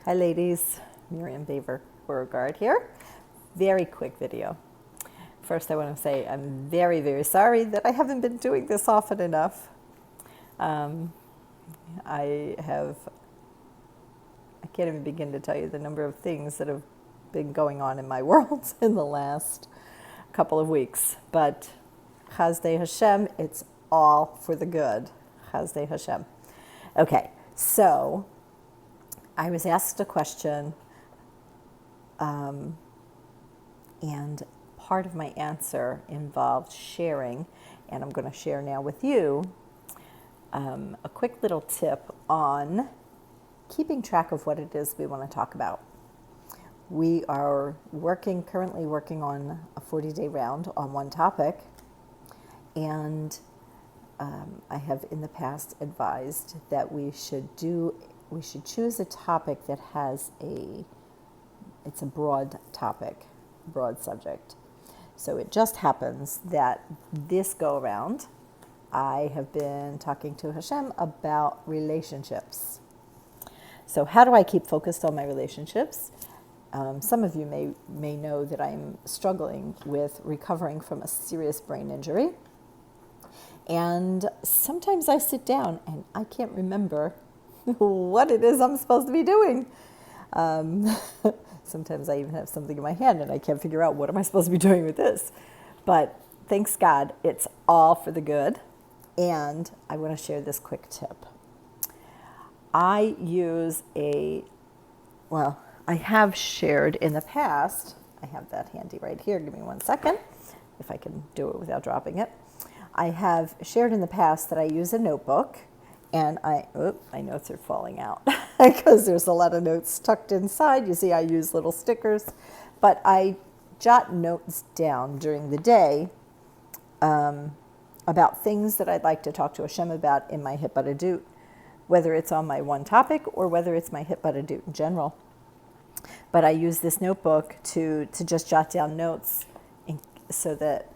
Hi ladies, Miriam Baver, Borregard here. Very quick video. First I want to say I'm very, very sorry that I haven't been doing this often enough. I can't even begin to tell you the number of things that have been going on in my world in the last couple of weeks. But Chazdei Hashem, it's all for the good. Chazdei Hashem. Okay, so I was asked a question, and part of my answer involved sharing, and I'm going to share now with you a quick little tip on keeping track of what it is we want to talk about. We are currently working on a 40-day round on one topic, and I have in the past advised that we should choose a topic that it's a broad topic, broad subject. So it just happens that this go around, I have been talking to Hashem about relationships. So how do I keep focused on my relationships? Some of you may know that I'm struggling with recovering from a serious brain injury. And sometimes I sit down and I can't remember what it is I'm supposed to be doing. Sometimes I even have something in my hand and I can't figure out what am I supposed to be doing with this. But thanks God, it's all for the good. And I want to share this quick tip. I have shared in the past, I have that handy right here, give me 1 second, if I can do it without dropping it. I have shared in the past that I use a notebook, and my notes are falling out because there's a lot of notes tucked inside. You see, I use little stickers, but I jot notes down during the day about things that I'd like to talk to Hashem about in my Hitbodedut, whether it's on my one topic or whether it's my Hitbodedut in general. But I use this notebook to just jot down notes so that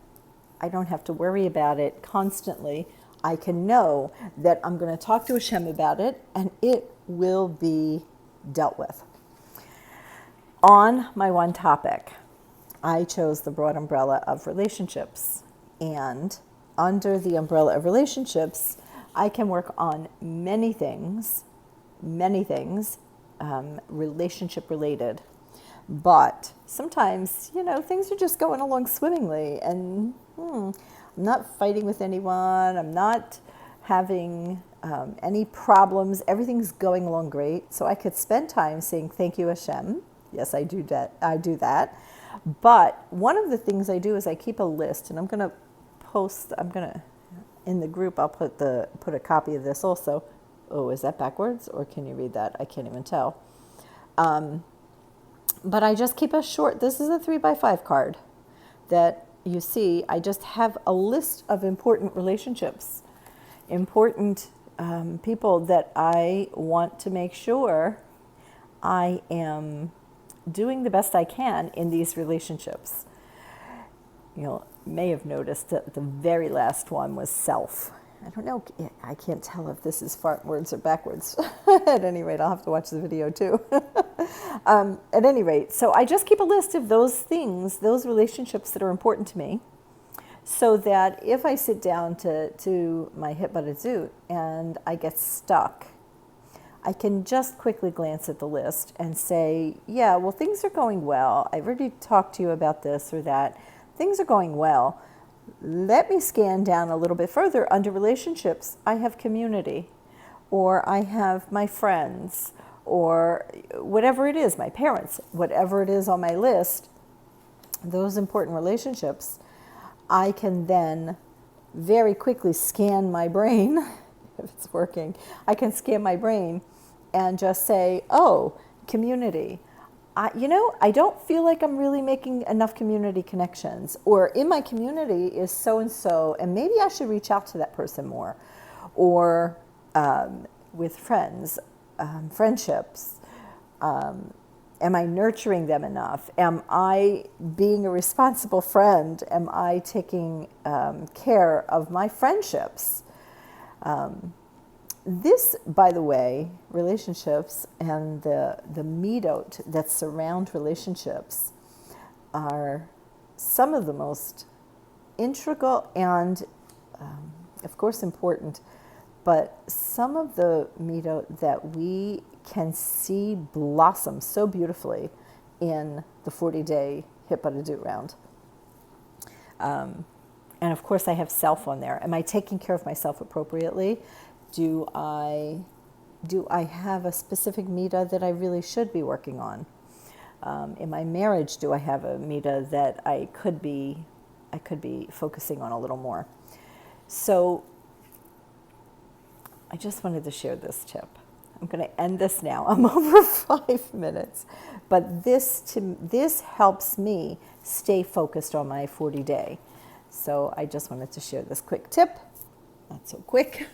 I don't have to worry about it constantly. I can know that I'm going to talk to Hashem about it and it will be dealt with. On my one topic, I chose the broad umbrella of relationships. And under the umbrella of relationships, I can work on many things, relationship related. But sometimes, things are just going along swimmingly and I'm not fighting with anyone. I'm not having any problems. Everything's going along great. So I could spend time saying, thank you, Hashem. Yes, I do that. But one of the things I do is I keep a list, and in the group, I'll put a copy of this also. Oh, is that backwards? Or can you read that? I can't even tell. But I just keep this is a 3x5 card that you see. I just have a list of important relationships, important people that I want to make sure I am doing the best I can in these relationships. You may have noticed that the very last one was self. I don't know, I can't tell if this is frontwards or backwards. At any rate, I'll have to watch the video too. At any rate, so I just keep a list of those things, those relationships that are important to me, so that if I sit down to my Hitbodedut and I get stuck, I can just quickly glance at the list and say, yeah, well, things are going well. I've already talked to you about this or that. Things are going well. Let me scan down a little bit further. Under relationships, I have community, or I have my friends, or whatever it is, my parents, whatever it is on my list, those important relationships, I can then very quickly scan my brain, if it's working, I can scan my brain and just say, oh, community. I don't feel like I'm really making enough community connections, or in my community is so-and-so, and maybe I should reach out to that person more. Or with friends, friendships, am I nurturing them enough? Am I being a responsible friend? Am I taking care of my friendships? This, by the way, relationships and the midot that surround relationships are some of the most integral and, of course, important, but some of the midot that we can see blossom so beautifully in the 40-day Hitbodedut round. And of course, I have self on there. Am I taking care of myself appropriately? Do I have a specific mida that I really should be working on? In my marriage, do I have a mida that I could be focusing on a little more? So I just wanted to share this tip. I'm going to end this now. I'm over 5 minutes, but this helps me stay focused on my 40-day. So I just wanted to share this quick tip. Not so quick,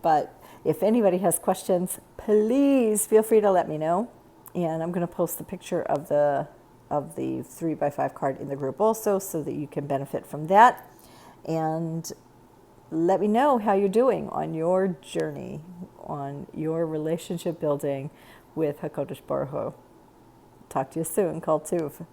but if anybody has questions, please feel free to let me know. And I'm going to post the picture of the 3x5 card in the group also, so that you can benefit from that. And let me know how you're doing on your journey, on your relationship building with HaKadosh Baruch Hu. Talk to you soon. Kol Tuv.